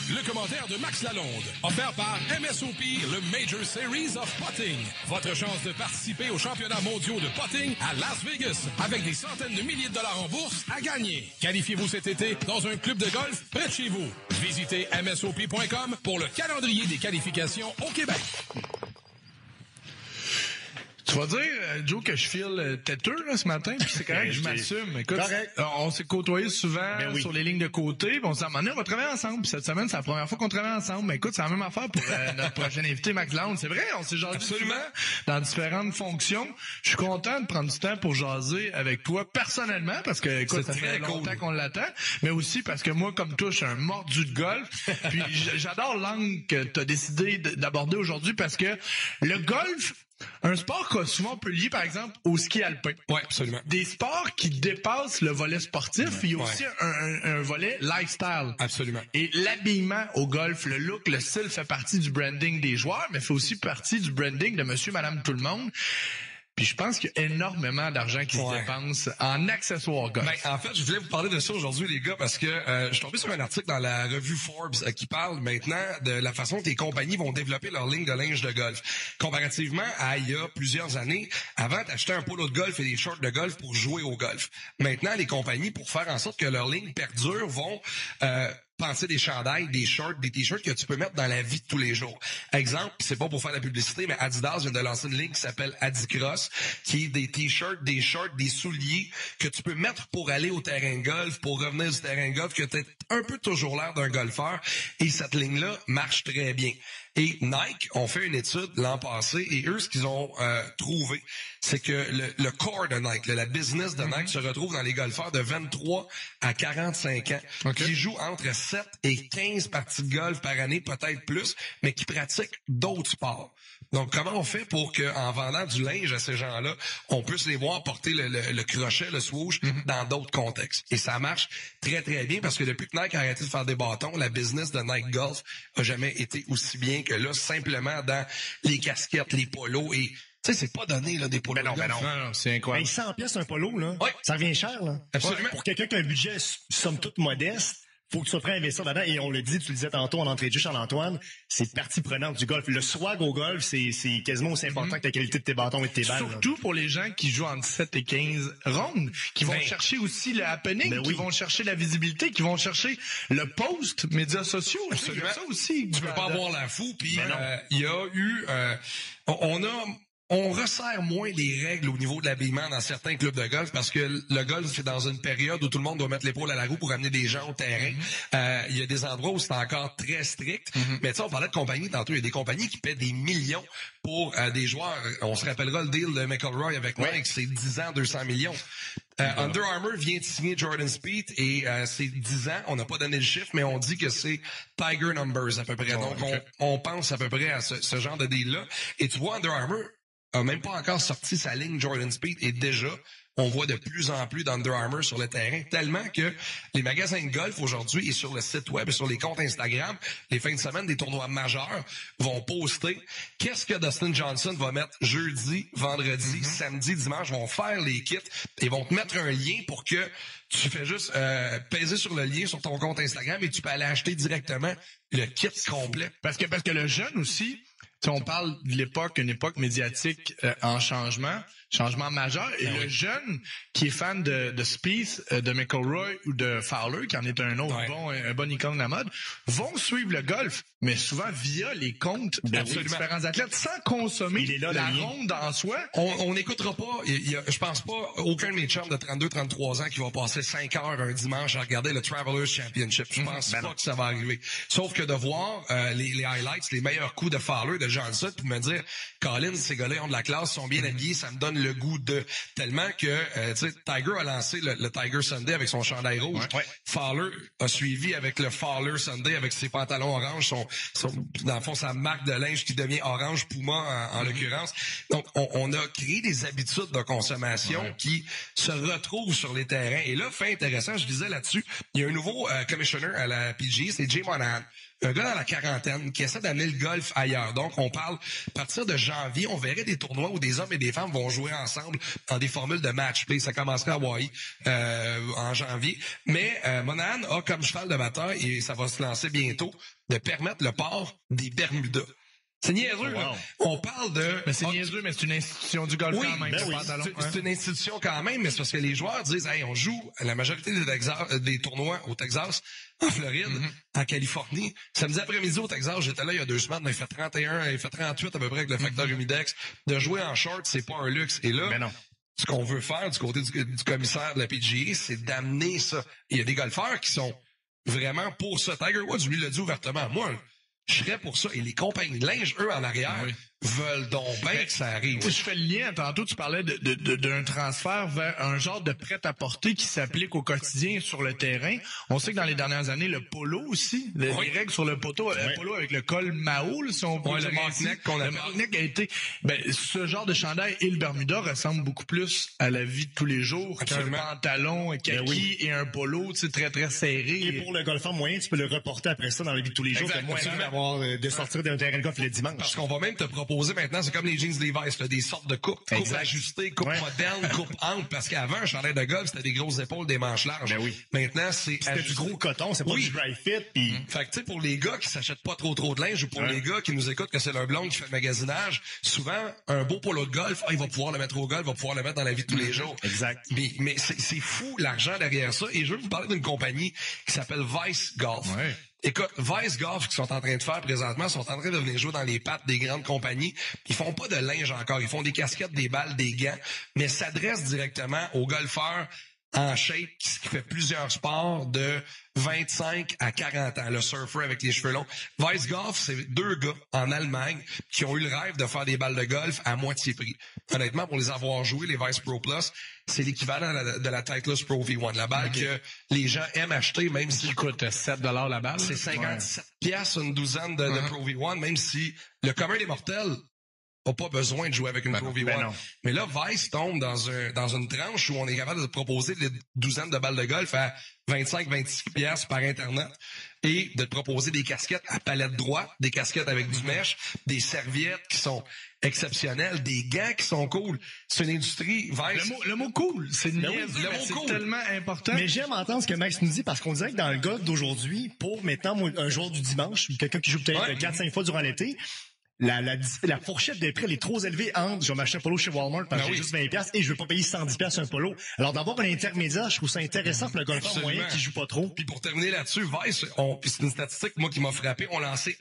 Le commentaire de Max Lalonde, offert par MSOP, le Major Series of Putting. Votre chance de participer aux championnats mondiaux de putting à Las Vegas, avec des centaines de milliers de dollars en bourse à gagner. Qualifiez-vous cet été dans un club de golf près de chez vous. Visitez msop.com pour le calendrier des qualifications au Québec. Tu vas dire, Joe, que je file têteux là, ce matin, puis c'est correct, je m'assume. Écoute, on s'est côtoyés souvent sur les lignes de côté, puis on s'est dit, on va travailler ensemble. Puis cette semaine, c'est la première fois qu'on travaille ensemble. Mais écoute, c'est la même affaire pour notre prochain invité, Max Lalonde. C'est vrai, on s'est jasé souvent dans différentes fonctions. Je suis content de prendre du temps pour jaser avec toi personnellement, parce que écoute, ça fait longtemps qu'on l'attend, mais aussi parce que moi, comme toi, je suis un mordu de golf. Puis j'adore l'angle que tu as décidé d'aborder aujourd'hui, parce que le golf, un sport qu'on souvent peut lier, par exemple, au ski alpin. Oui, absolument. Des sports qui dépassent le volet sportif. Il y a aussi un volet lifestyle. Absolument. Et l'habillement au golf, le look, le style fait partie du branding des joueurs, mais fait aussi partie du branding de monsieur, madame, tout le monde. Puis je pense qu'il y a énormément d'argent qui se dépense en accessoires golf. Ben, en fait, je voulais vous parler de ça aujourd'hui, les gars, parce que je suis tombé sur un article dans la revue Forbes qui parle maintenant de la façon que les compagnies vont développer leur ligne de linge de golf. Comparativement à il y a plusieurs années, avant, t'achetais un polo de golf et des shorts de golf pour jouer au golf. Maintenant, les compagnies, pour faire en sorte que leur ligne perdure, vont penser des chandails, des shorts, des t-shirts que tu peux mettre dans la vie de tous les jours. Exemple, c'est pas pour faire la publicité, mais Adidas vient de lancer une ligne qui s'appelle Adicross, qui est des t-shirts, des shorts, des souliers que tu peux mettre pour aller au terrain de golf, pour revenir du terrain de golf, que tu as un peu toujours l'air d'un golfeur. Et cette ligne-là marche très bien. Et Nike ont fait une étude l'an passé, et eux, ce qu'ils ont trouvé, c'est que le core de Nike, la business de Nike se retrouve dans les golfeurs de 23 à 45 ans, qui jouent entre 7 et 15 parties de golf par année, peut-être plus, mais qui pratiquent d'autres sports. Donc, comment on fait pour que, en vendant du linge à ces gens-là, on puisse les voir porter le crochet, le swoosh, dans d'autres contextes? Et ça marche très, très bien, parce que depuis que Nike a arrêté de faire des bâtons, la business de Nike Golf a jamais été aussi bien que là, simplement dans les casquettes, les polos et... Tu sais, c'est pas donné, là, des polos. Non, c'est incroyable. 100 pièces un polo, là. Ouais. Ça revient cher, là. Absolument. Pour quelqu'un qui a un budget, somme toute modeste, faut que tu sois prêt à investir là-dedans. Et on le dit, tu le disais tantôt en entrée de jeu, Charles-Antoine, c'est partie prenante du golf. Le swag au golf, c'est quasiment aussi important que la qualité de tes bâtons et de tes balles. Surtout pour les gens qui jouent entre 7 et 15 rondes, qui vont chercher aussi le happening, qui vont chercher la visibilité, qui vont chercher le post, médias sociaux. Absolument. Ça aussi. Tu peux pas avoir la fou, puis il y a eu... On resserre moins les règles au niveau de l'habillement dans certains clubs de golf, parce que le golf, c'est dans une période où tout le monde doit mettre l'épaule à la roue pour amener des gens au terrain. Il y a des endroits où c'est encore très strict. Mais tu sais, on parlait de compagnies tantôt. Il y a des compagnies qui paient des millions pour des joueurs. On se rappellera le deal de McElroy avec Nike, c'est 10 ans, 200 millions. Under Armour vient de signer Jordan Spieth et c'est 10 ans. On n'a pas donné le chiffre, mais on dit que c'est Tiger Numbers à peu près. Donc, on pense à peu près à ce genre de deal-là. Et tu vois, Under Armour a même pas encore sorti sa ligne Jordan Spieth et déjà, on voit de plus en plus d'Under Armour sur le terrain, tellement que les magasins de golf aujourd'hui et sur le site web et sur les comptes Instagram, les fins de semaine des tournois majeurs vont poster qu'est-ce que Dustin Johnson va mettre jeudi, vendredi, samedi, dimanche, vont faire les kits et vont te mettre un lien pour que tu fais juste peser sur le lien sur ton compte Instagram et tu peux aller acheter directement le kit complet. Parce que le jeune aussi, si on parle de l'époque, une époque médiatique en changement majeur, et le jeune qui est fan de Spieth, de McIlroy ou de Fowler, qui en est un autre un bon icône de la mode, vont suivre le golf, mais souvent via les comptes de différents athlètes, sans consommer la ronde en soi. On n'écoutera pas, je pense pas, aucun de mes chums de 32-33 ans qui va passer 5 heures un dimanche à regarder le Travelers Championship. Je pense pas que ça va arriver. Sauf que de voir les highlights, les meilleurs coups de Fowler, de Johnson, puis me dire, Colin, ces gars-là ont de la classe, sont bien habillés, ça me donne le goût de... Tellement que, tu sais, Tiger a lancé le Tiger Sunday avec son chandail rouge. Fowler a suivi avec le Fowler Sunday avec ses pantalons orange, dans le fond, sa marque de linge qui devient orange Puma en l'occurrence. Donc, on a créé des habitudes de consommation qui se retrouvent sur les terrains. Et là, fait intéressant, je disais là-dessus, il y a un nouveau commissioner à la PGA, c'est Jay Monahan. Un gars dans la quarantaine qui essaie d'amener le golf ailleurs. Donc, on parle, à partir de janvier, on verrait des tournois où des hommes et des femmes vont jouer jouer ensemble dans des formules de match-play. Ça commencerait à Hawaii en janvier. Mais Monahan a comme cheval de bataille, et ça va se lancer bientôt, de permettre le port des Bermudas. C'est niaiseux, là. On parle de... Mais c'est niaiseux, mais c'est une institution du golf quand même. C'est une institution quand même, mais c'est parce que les joueurs disent, hey, on joue la majorité des tournois au Texas, en Floride, en Californie. Samedi après-midi au Texas, j'étais là il y a 2 semaines, il fait 31, il fait 38 à peu près avec le facteur humidex. De jouer en short, c'est pas un luxe. Et là, ce qu'on veut faire du côté du commissaire de la PGA, c'est d'amener ça. Il y a des golfeurs qui sont vraiment pour ça. Tiger Woods, lui, l'a dit ouvertement. Moi, je serais pour ça. Et les compagnies de linge, eux, en arrière, veulent donc bien que ça arrive. Je fais le lien. Tantôt, tu parlais d'un transfert vers un genre de prêt-à-porter qui s'applique au quotidien sur le terrain. On sait que dans les dernières années, le polo aussi, les règles sur le polo avec le col Mao, là, si on peut le Markneck qu'on appelle. Le Markneck a été, ce genre de chandail et le Bermuda ressemble beaucoup plus à la vie de tous les jours qu'un pantalon, un kaki et un polo, tu sais, très, très serré. Et pour le golfeur moyen, tu peux le reporter après ça dans la vie de tous les jours. C'est moins d'avoir, de sortir d'un terrain de golf le dimanche. Parce qu'on va même te proposer maintenant, c'est comme les jeans Levi's, là, des sortes de coupes ajustées, coupes modernes, coupes amples, parce qu'avant, un chandail de golf, c'était des grosses épaules, des manches larges. Maintenant, c'était du gros coton, c'est pas du dry fit. Pis... Fait que, tu sais, pour les gars qui s'achètent pas trop de linge, ou pour les gars qui nous écoutent que c'est leur blonde qui fait le magasinage, souvent, un beau polo de golf, il va pouvoir le mettre au golf, il va pouvoir le mettre dans la vie de tous les jours. Exact. Mais c'est fou, l'argent derrière ça. Et je veux vous parler d'une compagnie qui s'appelle Vice Golf. Écoute, Vice Golf, qu'ils sont en train de faire présentement, sont en train de venir jouer dans les pattes des grandes compagnies. Ils font pas de linge encore. Ils font des casquettes, des balles, des gants, mais s'adressent directement aux golfeurs en shape qui fait plusieurs sports de 25 à 40 ans. Le surfer avec les cheveux longs. Vice Golf, c'est 2 gars en Allemagne qui ont eu le rêve de faire des balles de golf à moitié prix. Honnêtement, pour les avoir joués, les Vice Pro Plus, c'est l'équivalent de la Titleist Pro V1. La balle que les gens aiment acheter, même si... Qui coûte $7 la balle. C'est 57 piastres, une douzaine de Pro V1, même si le commun des mortels n'a pas besoin de jouer avec une Pro V1. Mais là, Vice tombe dans une tranche où on est capable de proposer des douzaines de balles de golf à 25-26 piastres par Internet et de te proposer des casquettes à palette droite, des casquettes avec du mesh, des serviettes qui sont exceptionnelles, des gants qui sont cool. C'est une industrie, Vice. Le mot cool, c'est tellement important. Mais j'aime entendre ce que Max nous dit parce qu'on dirait que dans le golf d'aujourd'hui, pour maintenant un joueur du dimanche, quelqu'un qui joue peut-être 4-5 fois durant l'été, la fourchette des prix, elle est trop élevée entre je vais m'acheter un polo chez Walmart parce que j'ai juste 20$ et je veux pas payer 110$ un polo. Alors d'avoir un intermédiaire, je trouve ça intéressant pour le golfeur moyen qui joue pas trop. Puis pour terminer là-dessus, Vice, puis c'est une statistique moi qui m'a frappé, on a lancé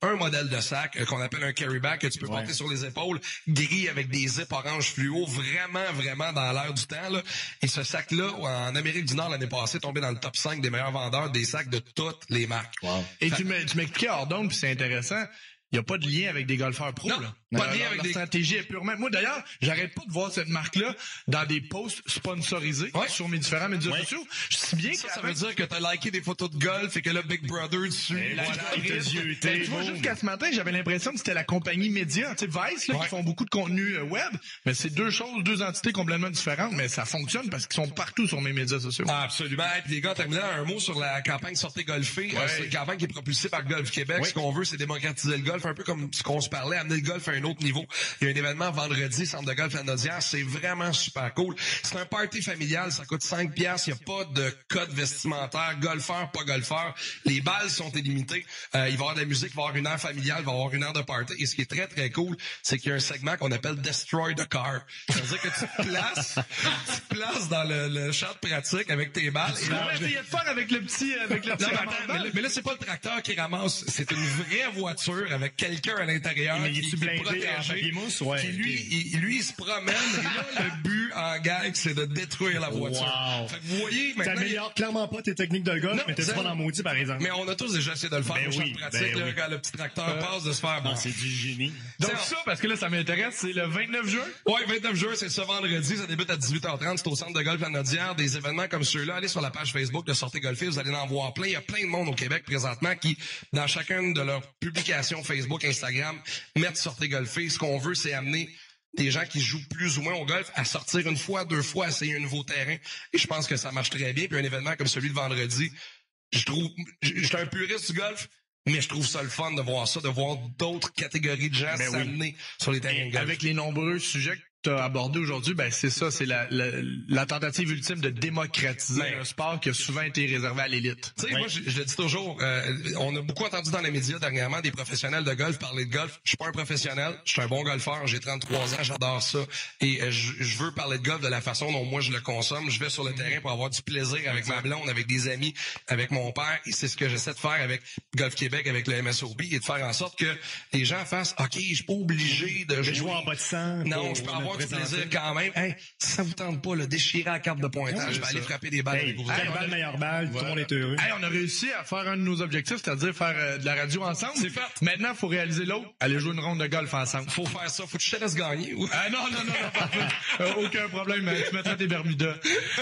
un modèle de sac qu'on appelle un carry bag que tu peux porter sur les épaules, gris avec des zips orange fluo, vraiment dans l'air du temps là. Et ce sac-là, en Amérique du Nord l'année passée, est tombé dans le top 5 des meilleurs vendeurs des sacs de toutes les marques. Et tu m'expliquais hors donc, puis c'est intéressant. Il n'y a pas de lien avec des golfeurs pros, là. Pas de lien avec des stratégies est purement. Moi, d'ailleurs, j'arrête pas de voir cette marque-là dans des posts sponsorisés sur mes différents médias sociaux. Je sais bien que ça veut dire que t'as liké des photos de golf et que là, Big Brother dessus. Tu vois, jusqu'à ce matin, j'avais l'impression que c'était la compagnie média, tu sais, Vice, là, qui font beaucoup de contenu web. Mais c'est deux entités complètement différentes, mais ça fonctionne parce qu'ils sont partout sur mes médias sociaux. Ah, absolument. Et puis les gars, terminant un mot sur la campagne Sortez golfer. C'est une campagne qui est propulsée par Golf Québec. Ce qu'on veut, c'est démocratiser le golf, un peu comme ce qu'on se parlait, amener le golf à un autre niveau. Il y a un événement vendredi, centre de golf Lanaudière, c'est vraiment super cool. C'est un party familial, ça coûte 5$, il n'y a pas de code vestimentaire, golfeur, pas golfeur. Les balles sont illimitées. Il va y avoir de la musique, il va y avoir une heure familiale, il va y avoir une heure de party. Et ce qui est très, très cool, c'est qu'il y a un segment qu'on appelle Destroy the Car. Ça veut dire que tu te places dans le champ de pratique avec tes balles. Tu vas essayer de faire avec le petit mais là, c'est pas le tracteur qui ramasse, c'est une vraie voiture avec quelqu'un à l'intérieur qui est protégé. Qui lui, il se promène et là, le but en gag, c'est de détruire la voiture. Fait que vous voyez, maintenant... T'améliores clairement pas tes techniques de golf, mais t'es pas dans le maudit, par exemple. Mais on a tous déjà essayé de le faire au champ de pratique, là, quand le petit tracteur passe, de se faire... C'est du génie. Donc ça, parce que là, ça m'intéresse, c'est le 29 juin? Oui, 29 juin, c'est ce vendredi, ça débute à 18h30, c'est au centre de golf Lanaudière. Des événements comme ceux-là, allez sur la page Facebook de Sortez golfer, vous allez en voir plein. Il y a plein de monde au Québec présentement qui, dans chacune de leurs publications Facebook, Instagram, mettent Sortez golfer. Ce qu'on veut, c'est amener des gens qui jouent plus ou moins au golf à sortir une fois, 2 fois, essayer un nouveau terrain. Et je pense que ça marche très bien. Puis un événement comme celui de vendredi, je suis un puriste du golf, mais je trouve ça le fun de voir ça, de voir d'autres catégories de gens s'amener sur les terrains de golf. Avec les nombreux sujets t'as abordé aujourd'hui, ben c'est ça, c'est la tentative ultime de démocratiser un sport qui a souvent été réservé à l'élite. Tu sais, moi, je le dis toujours, on a beaucoup entendu dans les médias dernièrement des professionnels de golf parler de golf. Je suis pas un professionnel, je suis un bon golfeur, j'ai 33 ans, j'adore ça. Et je veux parler de golf de la façon dont moi je le consomme. Je vais sur le terrain pour avoir du plaisir avec ma blonde, avec des amis, avec mon père. Et c'est ce que j'essaie de faire avec Golf Québec, avec le MSOP, et de faire en sorte que les gens fassent, OK, je suis pas obligé de jouer en bas de sang. Non, je peux avoir du plaisir quand même. Hey, si ça vous tente pas, là, déchirer la carte de pointage, je vais aller frapper des balles avec vous. Quelle balle, meilleure balle, tout le monde est heureux. Hey, on a réussi à faire un de nos objectifs, c'est-à-dire faire de la radio ensemble. C'est fait. Maintenant, il faut réaliser l'autre, aller jouer une ronde de golf ensemble. Faut faire ça, faut que je te laisse gagner. Ah non, parfait. Aucun problème, tu mettras tes Bermudas.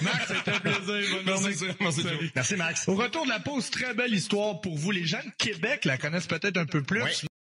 Max, c'était un plaisir. Bonne journée. Merci, Max. Au retour de la pause, très belle histoire pour vous. Les gens de Québec la connaissent peut-être un peu plus.